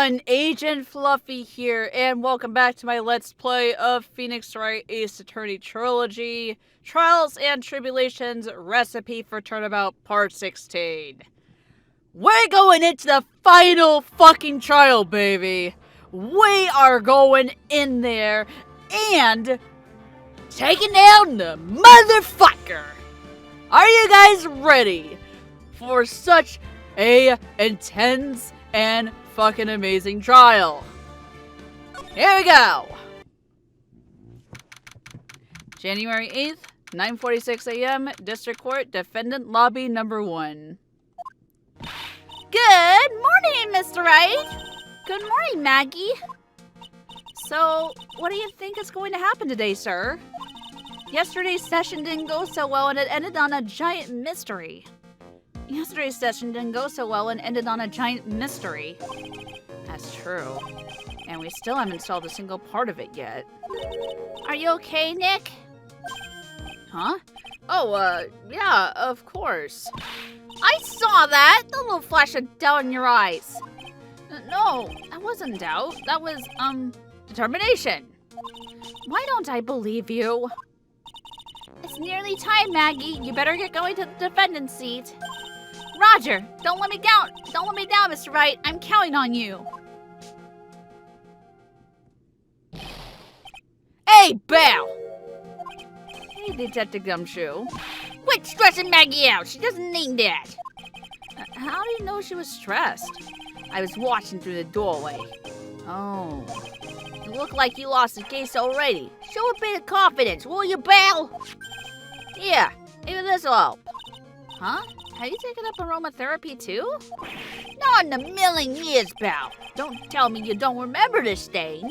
everyone, Agent Fluffy here, and welcome back to my Let's Play of Phoenix Wright Ace Attorney Trilogy, Trials and Tribulations, Recipe for Turnabout Part 16. We're going into the final fucking trial, baby! We are going in there and taking down the motherfucker! Are you guys ready for such a intense and fucking amazing trial? Here we go! January 8th, 9:46 a.m., District Court, Defendant Lobby Number 1. Good morning, Mr. Wright. Good morning, Maggie. So, what do you think is going to happen today, sir? Yesterday's session didn't go so well and it ended on a giant mystery. That's true. And we still haven't solved a single part of it yet. Are you okay, Nick? Huh? Oh, yeah, of course. I saw that! The little flash of doubt in your eyes. No, that wasn't doubt. That was, determination. Why don't I believe you? It's nearly time, Maggie. You better get going to the defendant's seat. Roger, don't let me down. Don't let me down, Mr. Wright. I'm counting on you. Hey, Bow! Hey, Detective Gumshoe. Quit stressing Maggie out. She doesn't need that. How do you know she was stressed? I was watching through the doorway. Oh. You look like you lost the case already. Show a bit of confidence, will you, Belle? Yeah, maybe this'll help. Huh? Have you taken up aromatherapy too? Not in a million years, Belle. Don't tell me you don't remember this stain.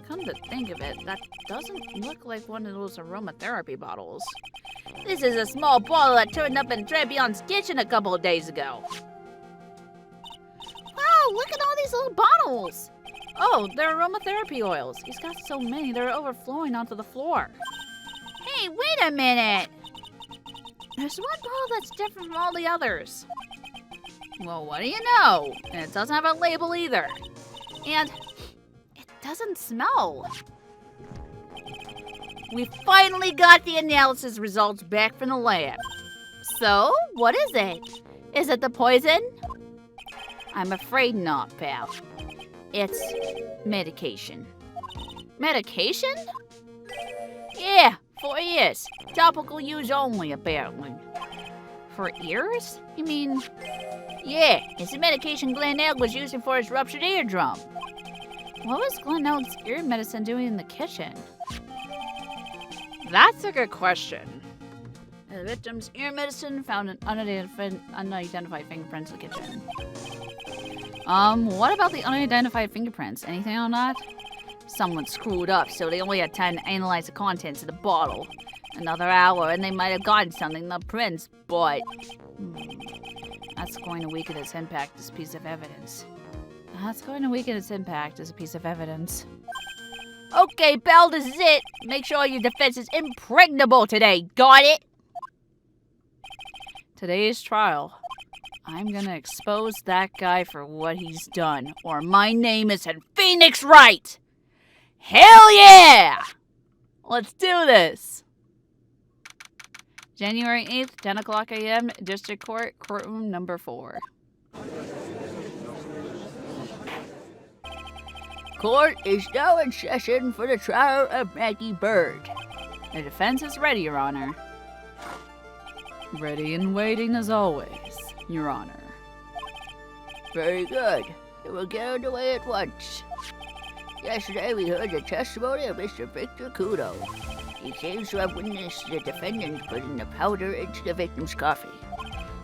Come to think of it, that doesn't look like one of those aromatherapy bottles. This is a small bottle that turned up in Trebion's kitchen a couple of days ago. Wow, look at all these little bottles. Oh, they're aromatherapy oils. He's got so many, they're overflowing onto the floor. Hey, wait a minute. There's one bottle that's different from all the others. Well, what do you know? And it doesn't have a label either. And it doesn't smell. We finally got the analysis results back from the lab. So, what is it? Is it the poison? I'm afraid not, pal. It's medication. Medication? Yeah, for ears. Topical use only, apparently. For ears? You mean... Yeah, it's the medication Glenn Egg was using for his ruptured eardrum. What was Glenn Egg's ear medicine doing in the kitchen? That's a good question. The victim's ear medicine found an unidentified fingerprints in the kitchen. What about the unidentified fingerprints? Anything on that? Someone screwed up, so they only had time to analyze the contents of the bottle. Another hour, and they might have gotten something in the prints, but... that's going to weaken its impact as a piece of evidence. Okay, Belle, this is it. Make sure your defense is impregnable today. Got it? Today's trial. I'm gonna expose that guy for what he's done, or my name isn't Phoenix Wright! Hell yeah! Let's do this! January 8th, 10 o'clock a.m., District Court, Courtroom Number 4. Court is now in session for the trial of Maggie Bird. The defense is ready, Your Honor. Ready and waiting as always, Your Honor. Very good. We'll get underway at once. Yesterday we heard the testimony of Mr. Victor Kudo. He claims to have witnessed the defendant putting the powder into the victim's coffee.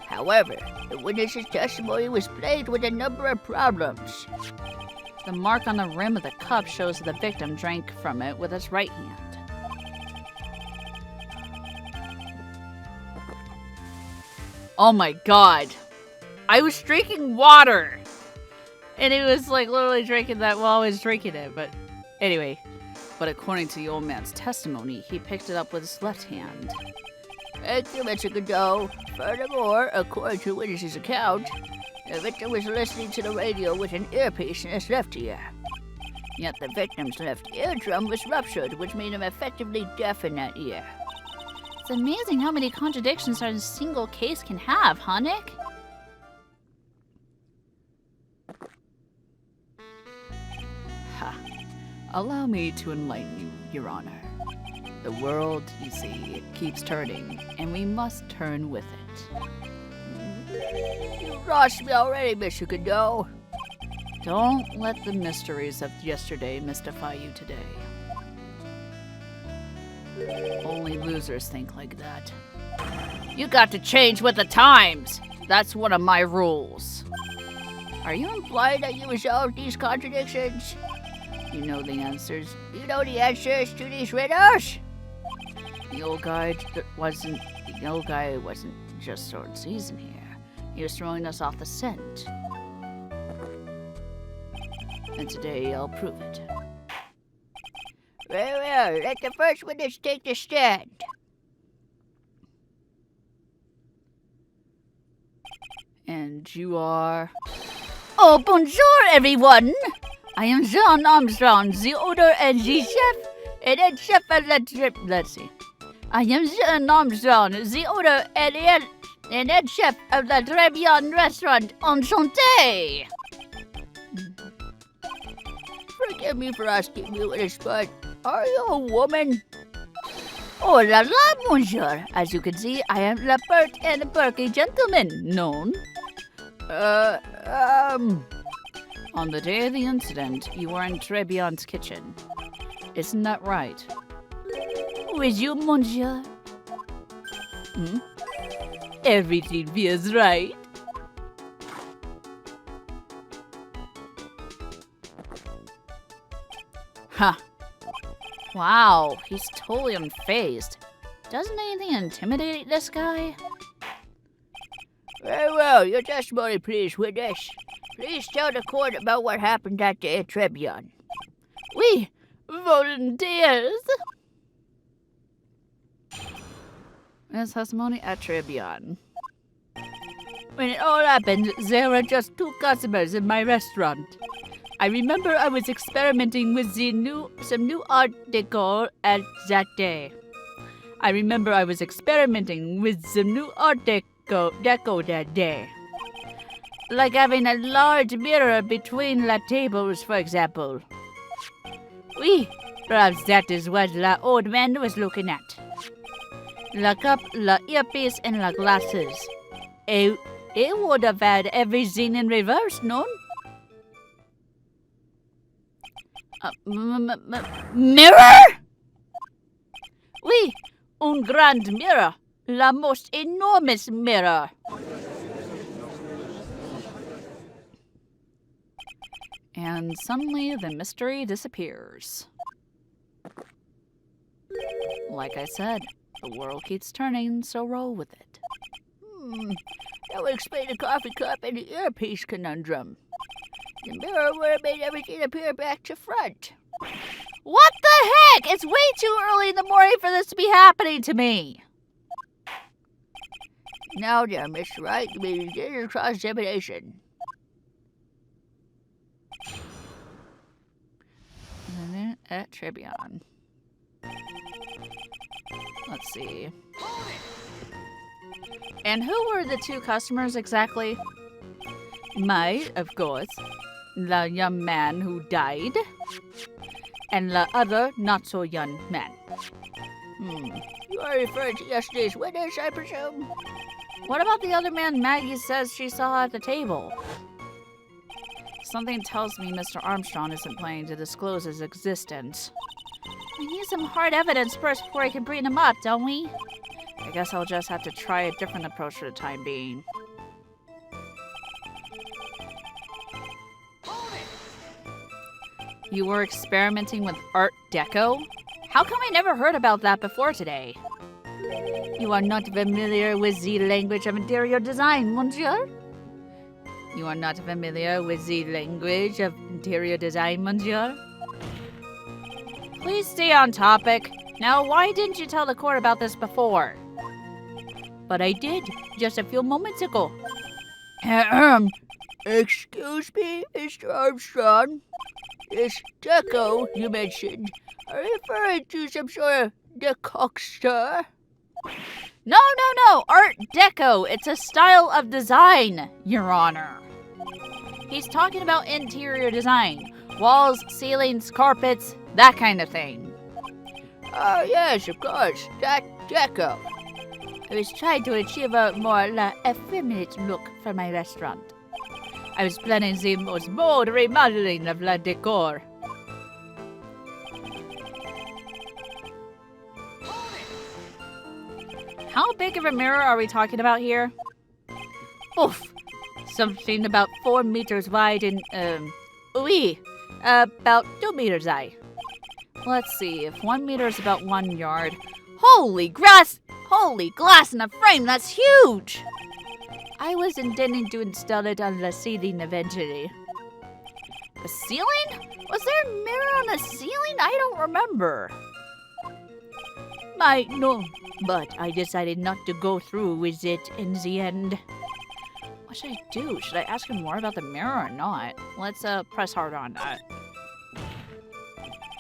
However, the witness's testimony was plagued with a number of problems. The mark on the rim of the cup shows that the victim drank from it with his right hand. Oh my god. I was drinking water! And it was like literally drinking that while I was drinking it, but anyway. But according to the old man's testimony, he picked it up with his left hand. Thank you, Mr. Godot. Furthermore, according to witness's account, The victim was listening to the radio with an earpiece in his left ear. Yet the victim's left eardrum was ruptured, which made him effectively deaf in that ear. It's amazing how many contradictions a single case can have, huh, Nick? Ha. Allow me to enlighten you, Your Honor. The world, you see, it keeps turning, and we must turn with it. You lost me already, Mr. Godot. Don't let the mysteries of yesterday mystify you today. Only losers think like that. You got to change with the times! That's one of my rules. Are you implying that you resolved these contradictions? You know the answers. You know the answers to these riddles? The old guy wasn't just throwing season here. He was throwing us off the scent. And today I'll prove it. Very well, let the first witness take the stand. And you are... Oh, bonjour, everyone! I am Jean Armstrong, the owner and the chef, and head chef at Let's see. I am Jean Armstrong, the owner and head chef of the Trebion restaurant. Enchanté! Forgive me for asking you this, but are you a woman? Oh la la, monsieur. As you can see, I am the pert and perky gentleman known. On the day of the incident, you were in Trebion's kitchen. Isn't that right? With you, monsieur? Everything feels right. Huh. Wow, he's totally unfazed. Doesn't anything intimidate this guy? Very well, your testimony, please, witness. Please tell the court about what happened that day at Trebion. We volunteers. His testimony at Trebion. When it all happened, there were just 2 customers in my restaurant. I remember I was experimenting with some new art decor at that day. That day. Like having a large mirror between the tables, for example. Oui, perhaps that is what the old man was looking at. The cup, the earpiece, and the glasses. It would have had everything in reverse, no? Mirror? Oui, un grand mirror. La most enormous mirror. And suddenly the mystery disappears. Like I said, the world keeps turning, so roll with it. That would explain the coffee cup and the earpiece conundrum. The mirror would have made everything appear back to front. What the heck? It's way too early in the morning for this to be happening to me. Now then, Mr. Wright, we begin your cross-examination. At Trebion. Let's see. And who were the 2 customers exactly? Of course, the young man who died, and the other not so young man. You are referring to yesterday's witness, I presume? What about the other man Maggie says she saw at the table? Something tells me Mr. Armstrong isn't planning to disclose his existence. We need some hard evidence first before I can bring him up, don't we? I guess I'll just have to try a different approach for the time being. You were experimenting with Art Deco? How come I never heard about that before today? You are not familiar with the language of interior design, monsieur? You are not familiar with the language of interior design, monsieur? Please stay on topic. Now, why didn't you tell the court about this before? But I did, just a few moments ago. Excuse me, Mr. Armstrong. This deco you mentioned, are you referring to some sort of decoction? No, Art Deco. It's a style of design, Your Honor. He's talking about interior design. Walls, ceilings, carpets, that kind of thing. Oh, yes, of course. That deco. I was trying to achieve a more effeminate look for my restaurant. I was planning the most bold remodeling of la decor. How big of a mirror are we talking about here? Oof. Something about 4 meters wide and, about 2 meters high. Let's see, if 1 meter is about 1 yard. Holy glass in a frame, that's huge! I was intending to install it on the ceiling eventually. The ceiling? Was there a mirror on the ceiling? I don't remember. No, but I decided not to go through with it in the end. What should I do? Should I ask him more about the mirror or not? Let's press hard on that.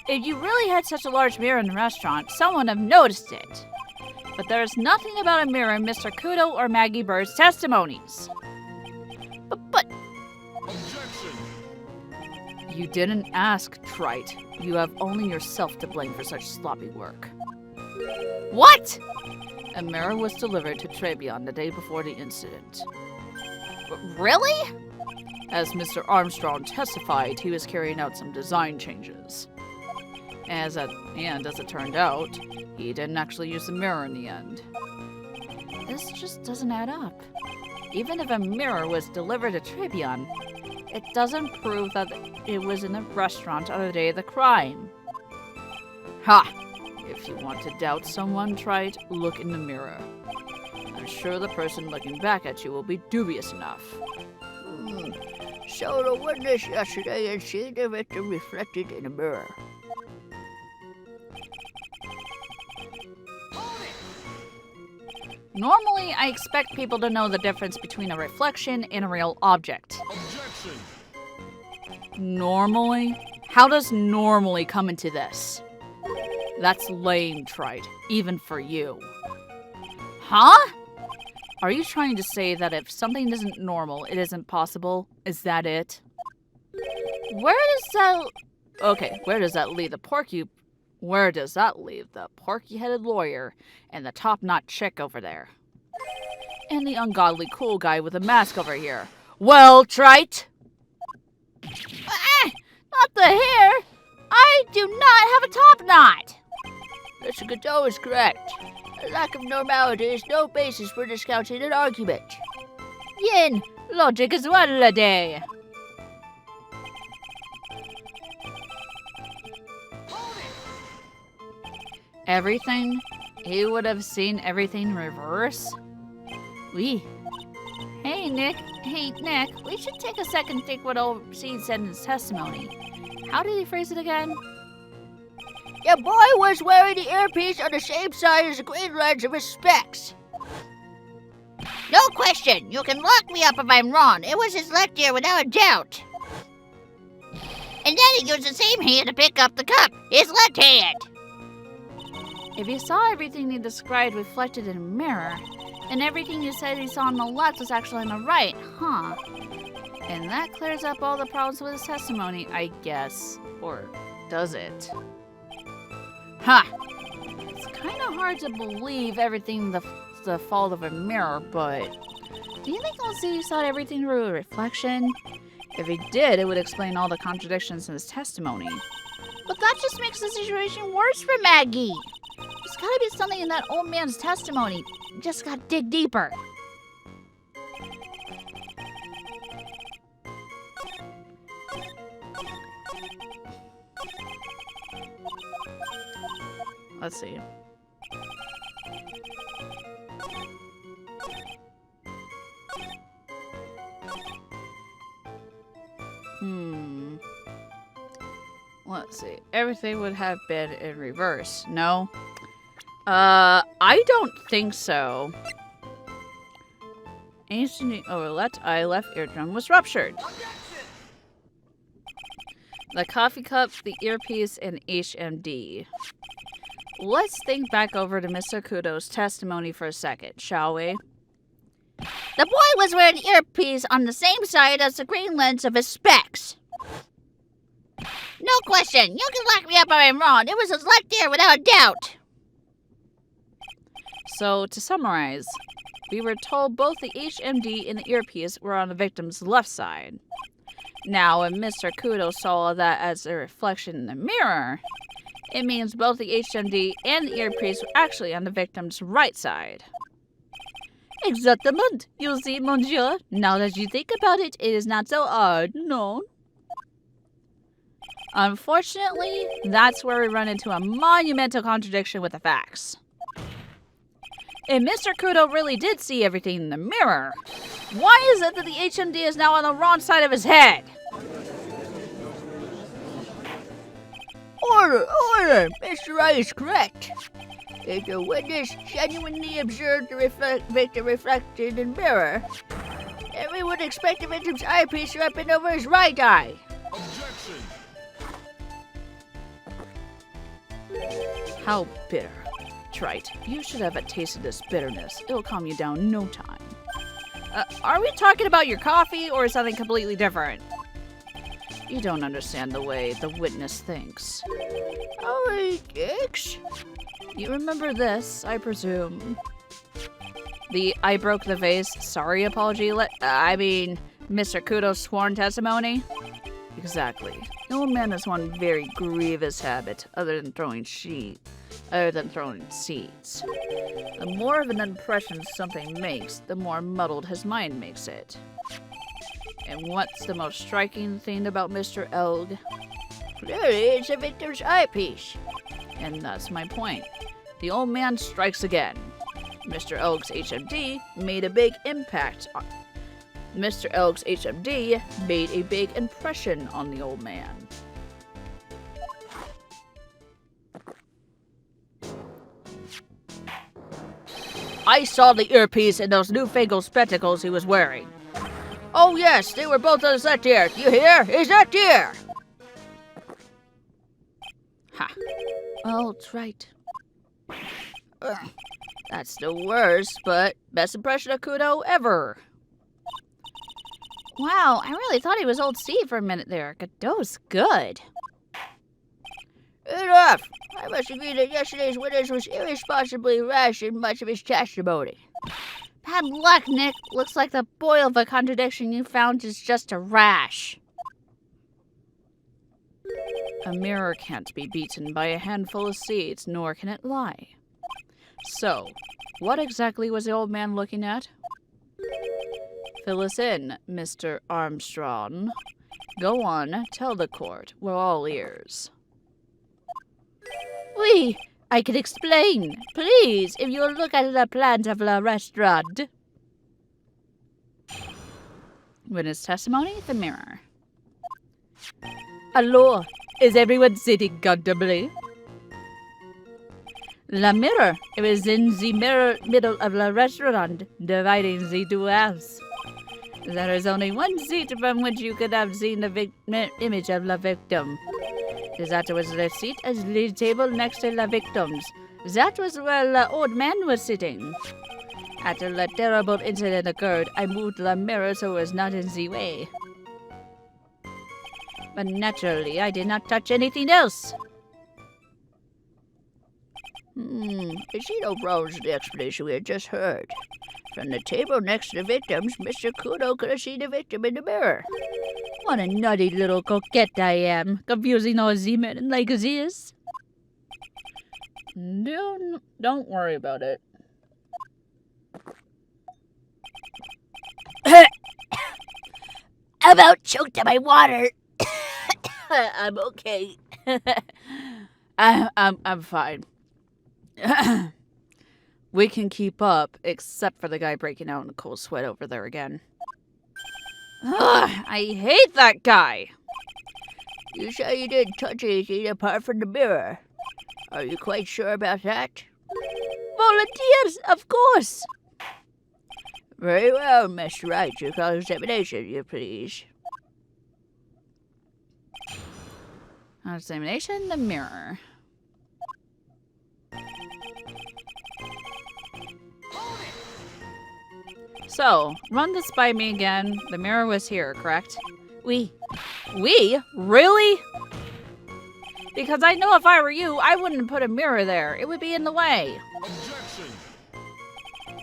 If you really had such a large mirror in the restaurant, someone would have noticed it. But there's nothing about a mirror in Mr. Kudo or Maggie Bird's testimonies. But... Objection! You didn't ask, Wright. You have only yourself to blame for such sloppy work. What? A mirror was delivered to Trebion the day before the incident. Really? As Mr. Armstrong testified, he was carrying out some design changes. And as it turned out, he didn't actually use the mirror in the end. This just doesn't add up. Even if a mirror was delivered to Trebion, it doesn't prove that it was in a restaurant on the day of the crime. Ha! If you want to doubt someone, try it, look in the mirror. I'm sure the person looking back at you will be dubious enough. So the witness yesterday had seen the victim reflected in a mirror. Normally, I expect people to know the difference between a reflection and a real object. Objection! Normally? How does normally come into this? That's lame, Trite, even for you. Huh? Are you trying to say that if something isn't normal, it isn't possible? Is that it? Where does that leave the porky-headed lawyer and the top-notch chick over there? And the ungodly cool guy with a mask over here. Well, Trite? Not the hair! I do not have a top knot! Mr. Godot is correct. A lack of normality is no basis for discounting an argument. Yin, logic is one a day. Everything? He would have seen everything reverse? Hey, Nick, we should take a second to think what old Seed said in his testimony. How did he phrase it again? Your boy was wearing the earpiece on the same side as the green lens of his specs. No question. You can lock me up if I'm wrong. It was his left ear without a doubt. And then he used the same hand to pick up the cup. His left hand. If you saw everything he described reflected in a mirror, and everything you said he saw on the left was actually on the right, huh? And that clears up all the problems with his testimony, I guess. Or does it? Ha! It's kind of hard to believe everything the fault of a mirror, but do you think he saw everything through a reflection? If he did, it would explain all the contradictions in his testimony. But that just makes the situation worse for Maggie. There's gotta be something in that old man's testimony. You just gotta dig deeper. Let's see. Let's see. Everything would have been in reverse. No? I don't think so. Ancient left eye, left eardrum was ruptured. The coffee cup, the earpiece, and HMD. Let's think back over to Mr. Kudo's testimony for a second, shall we? The boy was wearing an earpiece on the same side as the green lens of his specs. No question. You can lock me up if I'm wrong. It was his left ear without a doubt. So, to summarize, we were told both the HMD and the earpiece were on the victim's left side. Now, when Mr. Kudo saw that as a reflection in the mirror, it means both the HMD and the earpiece were actually on the victim's right side. Exactement. You see, monsieur, now that you think about it, it is not so hard, no? Unfortunately, that's where we run into a monumental contradiction with the facts. If Mr. Kudo really did see everything in the mirror, why is it that the HMD is now on the wrong side of his head? Order! Mr. Wright is correct. If the witness genuinely observed the victim reflected in the mirror, then we would expect the victim's eyepiece to have been over his right eye. Objection! How bitter. Right, you should have a taste of this bitterness. It'll calm you down in no time. Are we talking about your coffee or something completely different? You don't understand the way the witness thinks. Oh, he thinks? You remember this, I presume. The I broke the vase sorry apology Mr. Kudo's sworn testimony? Exactly. The old man has one very grievous habit other than throwing seeds. The more of an impression something makes, the more muddled his mind makes it. And what's the most striking thing about Mr. Elg? Clearly, it's the victim's eyepiece. And that's my point. The old man strikes again. Mr. Elg's HMD made a big impact on... Mr. Elg's HMD made a big impression on the old man. I saw the earpiece and those newfangled spectacles he was wearing. Oh yes, they were both on his left ear. You hear? His left ear! Ha. Oh, that's right. That's the worst, but best impression of Kudo ever. Wow, I really thought he was old Steve for a minute there. Godot's good. Enough! I must agree that yesterday's witness was irresponsibly rash in much of his testimony. Bad luck, Nick. Looks like the boil of a contradiction you found is just a rash. A mirror can't be beaten by a handful of seeds, nor can it lie. So, what exactly was the old man looking at? Fill us in, Mr. Armstrong. Go on, tell the court. We're all ears. Oui, I can explain. Please, if you look at the plans of the restaurant. Witness testimony, the mirror. Hello, is everyone sitting comfortably? The mirror, it was in the middle of the restaurant, dividing the two halves. There is only one seat from which you could have seen the image of the victim. That was the seat at the table next to the victims. That was where the old man was sitting. After the terrible incident occurred, I moved the mirror so it was not in the way. But naturally, I did not touch anything else. I see no problems with the explanation we had just heard. From the table next to the victims, Mr. Kudo could have seen the victim in the mirror. What a naughty little coquette I am, confusing all the men like this. Don't worry about it. I about choked on my water. I'm okay. I'm fine. We can keep up, except for the guy breaking out in a cold sweat over there again. Ugh, I hate that guy! You say you didn't touch anything apart from the mirror. Are you quite sure about that? Volunteers, of course. Very well, Mr. Wright. Your cross-examination, you please. Examination, the mirror. So, run this by me again. The mirror was here, correct? We? Really? Because I know if I were you, I wouldn't put a mirror there. It would be in the way. Objection!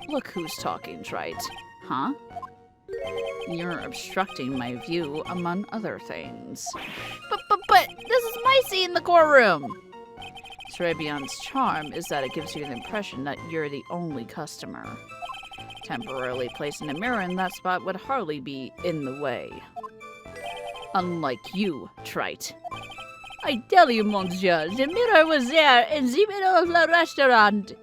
Look who's talking, Wright. Huh? You're obstructing my view, among other things. But, this is my seat in the courtroom! Trebion's charm is that it gives you the impression that you're the only customer. Temporarily placing a mirror in that spot would hardly be in the way. Unlike you, Trite. I tell you, monsieur, the mirror was there in the middle of the restaurant.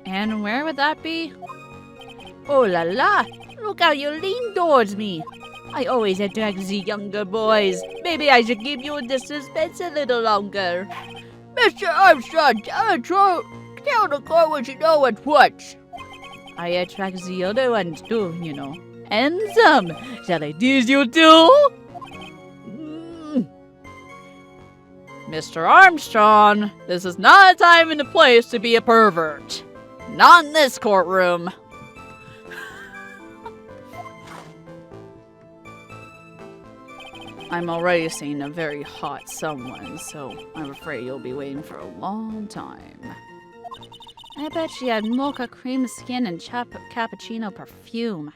And where would that be? Oh la la! Look how you lean towards me. I always attract the younger boys. Maybe I should keep you in the suspense a little longer. Mr. Armstrong, tell the court what you know at once. I attract the other ones too, you know. And some. Shall I tease you too? Mr. Armstrong, this is not a time and a place to be a pervert. Not in this courtroom. I'm already seeing a very hot someone, so I'm afraid you'll be waiting for a long time. I bet she had mocha cream skin and cappuccino perfume.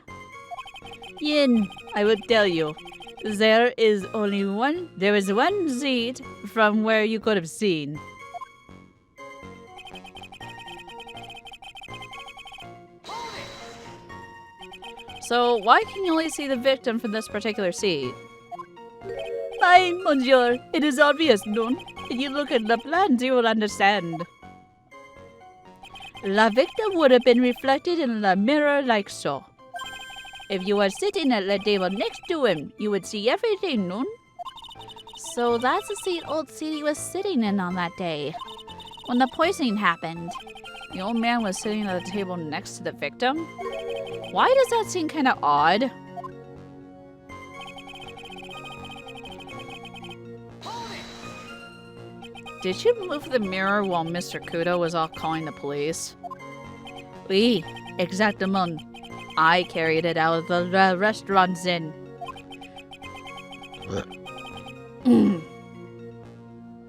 Yin, I would tell you, there is one seat from where you could have seen. So why can you only see the victim from this particular seat? Fine, monsieur. It is obvious, no? If you look at the plans, you will understand. The victim would have been reflected in the mirror like so. If you were sitting at the table next to him, you would see everything, no? So that's the seat old Sadie was sitting in on that day, when the poisoning happened. The old man was sitting at the table next to the victim? Why does that seem kind of odd? Did you move the mirror while Mr. Kudo was off calling the police? Oui, exactement. I carried it out of the restaurant's in.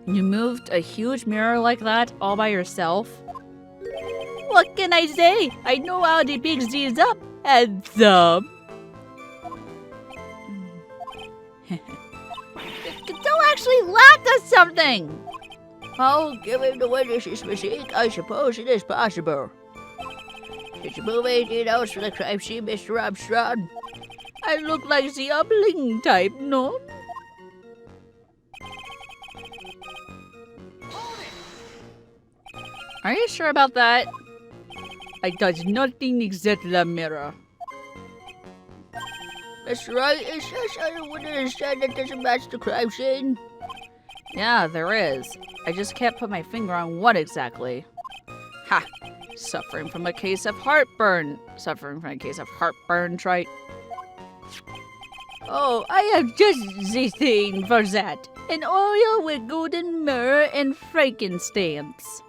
You moved a huge mirror like that all by yourself? What can I say? I know how to pick these up, handsome. Don't actually laugh at something! Oh, given the witness's mistake, I suppose it is possible. Did you move anything else for the crime scene, Mr. Armstrong? I look like the obling type, no? Are you sure about that? I touched nothing except the mirror. Mr. Wright, is there some witness that doesn't match the crime scene? Yeah, there is. I just can't put my finger on what exactly. Ha! Suffering from a case of heartburn. Suffering from a case of heartburn, Trite. Oh, I have just the thing for that. An oil with golden myrrh and frankincense.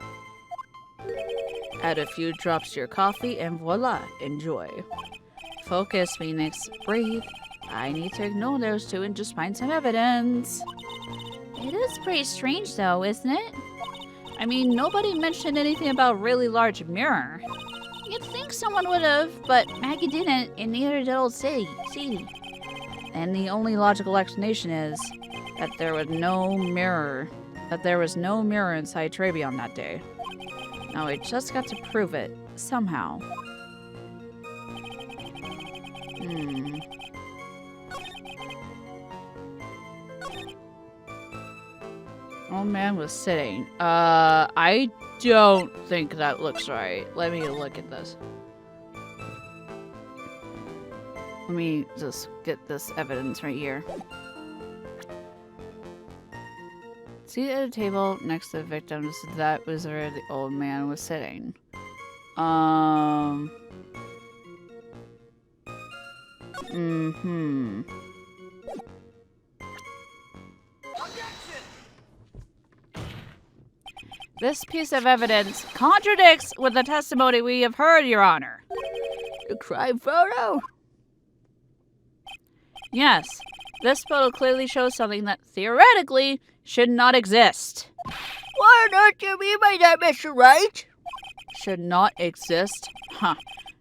Add a few drops to your coffee and voila, enjoy. Focus, Phoenix. Breathe. I need to ignore those two and just find some evidence. It is pretty strange though, isn't it? I mean, nobody mentioned anything about a really large mirror. You'd think someone would have, but Maggie didn't, and neither did old Sadie. And the only logical explanation is that there was no mirror. That there was no mirror inside Trebion that day. Now I just got to prove it, somehow. Old man was sitting. I don't think that looks right. Let me look at this. Let me just get this evidence right here. Seated at a table next to the victims, that was where the old man was sitting. This piece of evidence contradicts with the testimony we have heard, Your Honor. The crime photo? Yes, this photo clearly shows something that theoretically should not exist. What on earth do you mean by that, Mr. Wright? Should not exist? Huh.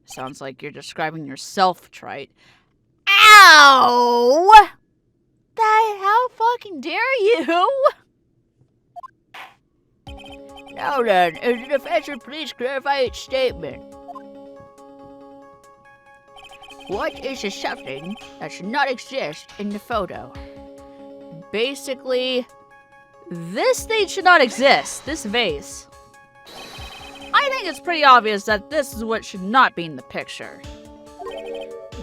Sounds like you're describing yourself, Trite. Ow! How fucking dare you? Now then, is the defense please clarify its statement? What is the something that should not exist in the photo? Basically, this thing should not exist. This vase. I think it's pretty obvious that this is what should not be in the picture.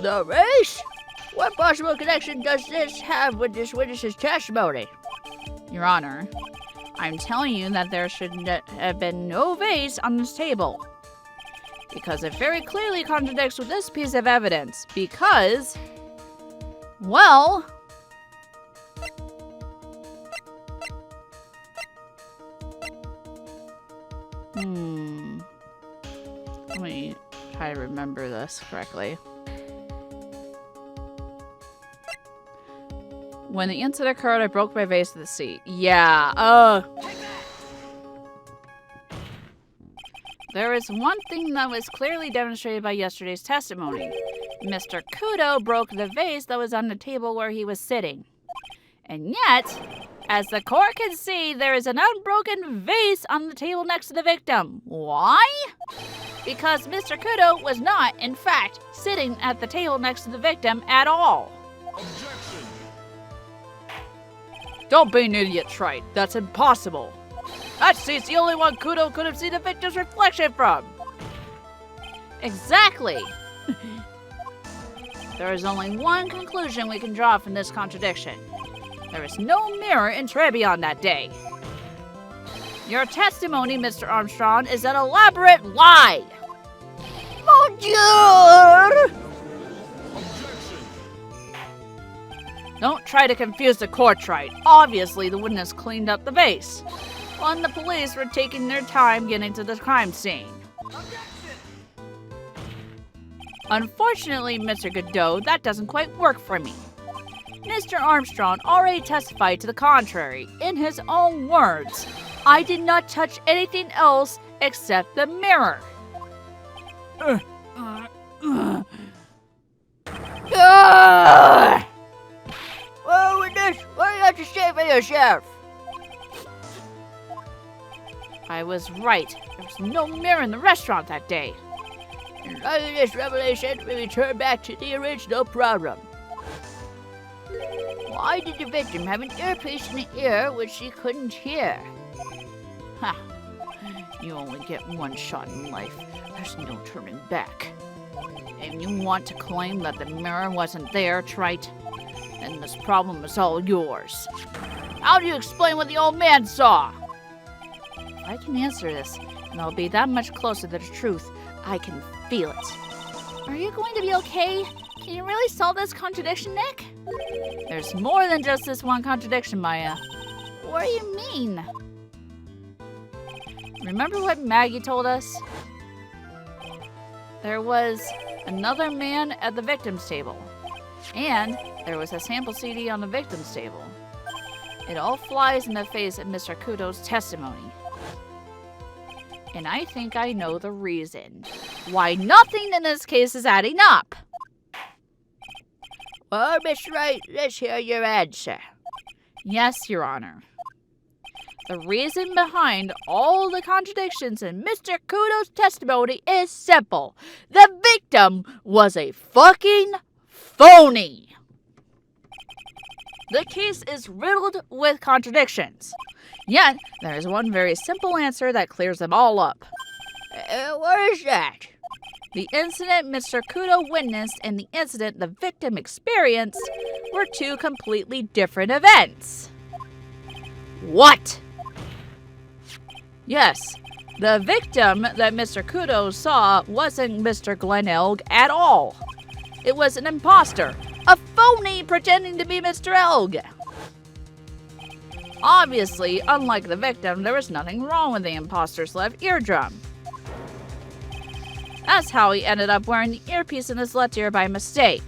The race? What possible connection does this have with this witness's testimony? Your Honor, I'm telling you that there should have been no vase on this table. Because it very clearly contradicts with this piece of evidence. Because, well... Let me try to remember this correctly. When the incident occurred, I broke my vase to the seat. Yeah, There is one thing that was clearly demonstrated by yesterday's testimony. Mr. Kudo broke the vase that was on the table where he was sitting. And yet, as the court can see, there is an unbroken vase on the table next to the victim. Why? Because Mr. Kudo was not, in fact, sitting at the table next to the victim at all. Objection! Don't be an idiot, Trite. That's impossible. That seat's the only one Kudo could have seen the victim's reflection from. Exactly. There is only one conclusion we can draw from this contradiction. There was no mirror in Trebion that day. Your testimony, Mr. Armstrong, is an elaborate lie. Mon Dieu! Objection! Don't try to confuse the court, Trite. Obviously, the witness cleaned up the vase, while the police were taking their time getting to the crime scene. Unfortunately, Mr. Godot, that doesn't quite work for me. Mr. Armstrong already testified to the contrary. In his own words, I did not touch anything else except the mirror. Well, witness, what do you have to say for yourself? I was right. There was no mirror in the restaurant that day. In light of this revelation, we return back to the original problem. Why did the victim have an earpiece in the ear which she couldn't hear? Ha! You only get one shot in life. There's no turning back. And you want to claim that the mirror wasn't there, Trite? And this problem is all yours. How do you explain what the old man saw? If I can answer this, and I'll be that much closer to the truth, I can feel it. Are you going to be okay? Can you really solve this contradiction, Nick? There's more than just this one contradiction, Maya. What do you mean? Remember what Maggie told us? There was another man at the victim's table. And there was a sample CD on the victim's table. It all flies in the face of Mr. Kudo's testimony. And I think I know the reason why nothing in this case is adding up. Well, Mr. Wright, let's hear your answer. Yes, Your Honor. The reason behind all the contradictions in Mr. Kudo's testimony is simple. The victim was a fucking phony. The case is riddled with contradictions. Yet, there is one very simple answer that clears them all up. What is that? The incident Mr. Kudo witnessed and the incident the victim experienced were two completely different events. What? Yes, the victim that Mr. Kudo saw wasn't Mr. Glenn Elg at all. It was an imposter, a phony pretending to be Mr. Elg. Obviously, unlike the victim, there was nothing wrong with the imposter's left eardrum. That's how he ended up wearing the earpiece in his left ear by mistake.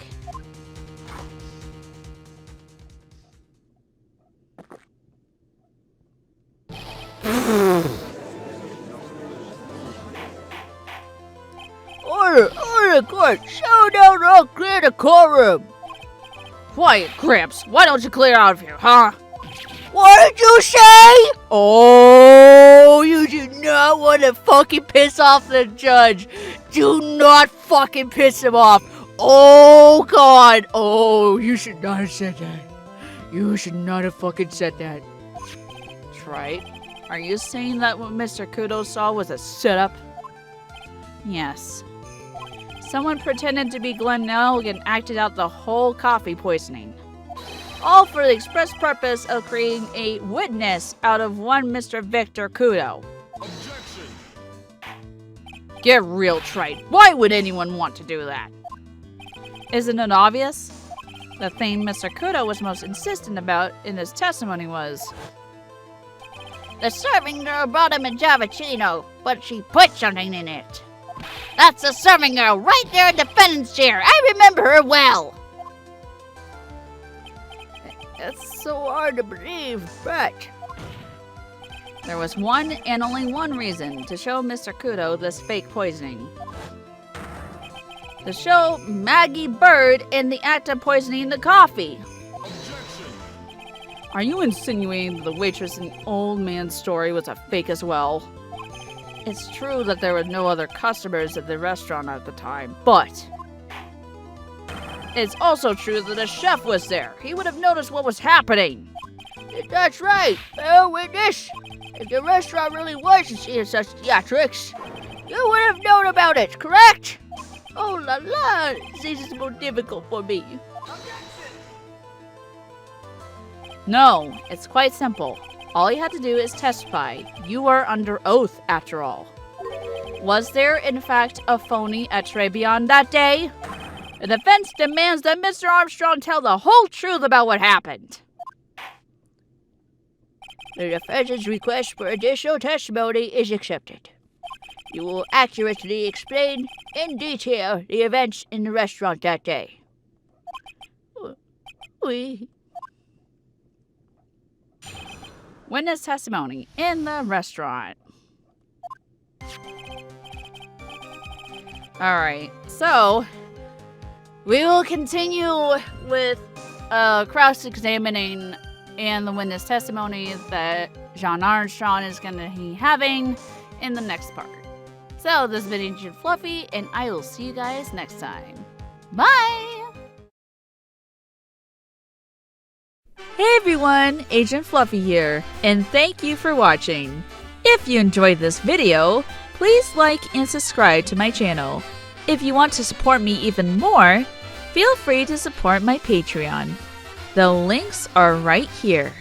Order, court! Show down or clear the courtroom! Quiet, Gramps. Why don't you clear out of here, huh? What did you say? Oh, you do not want to fucking piss off the judge. Do not fucking piss him off. Oh, God. Oh, you should not have said that. You should not have fucking said that. Right? Are you saying that what Mr. Kudo saw was a setup? Yes. Someone pretended to be Glenn Elg and acted out the whole coffee poisoning. All for the express purpose of creating a witness out of one Mr. Victor Kudo. Objection. Get real, Trite. Why would anyone want to do that? Isn't it obvious? The thing Mr. Kudo was most insistent about in his testimony was, The serving girl brought him a Javachino, but she put something in it. That's the serving girl right there in the defendant's chair. I remember her well. It's so hard to believe, but there was one and only one reason to show Mr. Kudo this fake poisoning. To show Maggie Bird in the act of poisoning the coffee. Objection. Are you insinuating that the waitress in the old man's story was a fake as well? It's true that there were no other customers at the restaurant at the time, but it's also true that the chef was there. He would have noticed what was happening. that's right. Well, witness, if the restaurant really was seeing such theatrics, you would have known about it, correct? Oh la la, this is more difficult for me. No, it's quite simple. All you had to do is testify. You are under oath, after all. Was there, in fact, a phony at Trebion that day? The defense demands that Mr. Armstrong tell the whole truth about what happened. The defense's request for additional testimony is accepted. You will accurately explain in detail the events in the restaurant that day. Oui. Witness testimony in the restaurant. Alright, so we will continue with cross-examining and the witness testimony that John Armstrong is going to be having in the next part. So this has been Agent Fluffy, and I will see you guys next time. Bye! Hey everyone, Agent Fluffy here, and thank you for watching. If you enjoyed this video, please like and subscribe to my channel. If you want to support me even more, feel free to support my Patreon. The links are right here.